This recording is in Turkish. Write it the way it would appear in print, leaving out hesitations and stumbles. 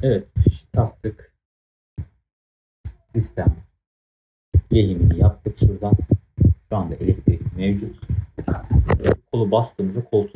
Evet, fişi taktık. Sistem lehimini yaptık şuradan. Şu anda elektrik mevcut. Kolu bastığımızda koltuğu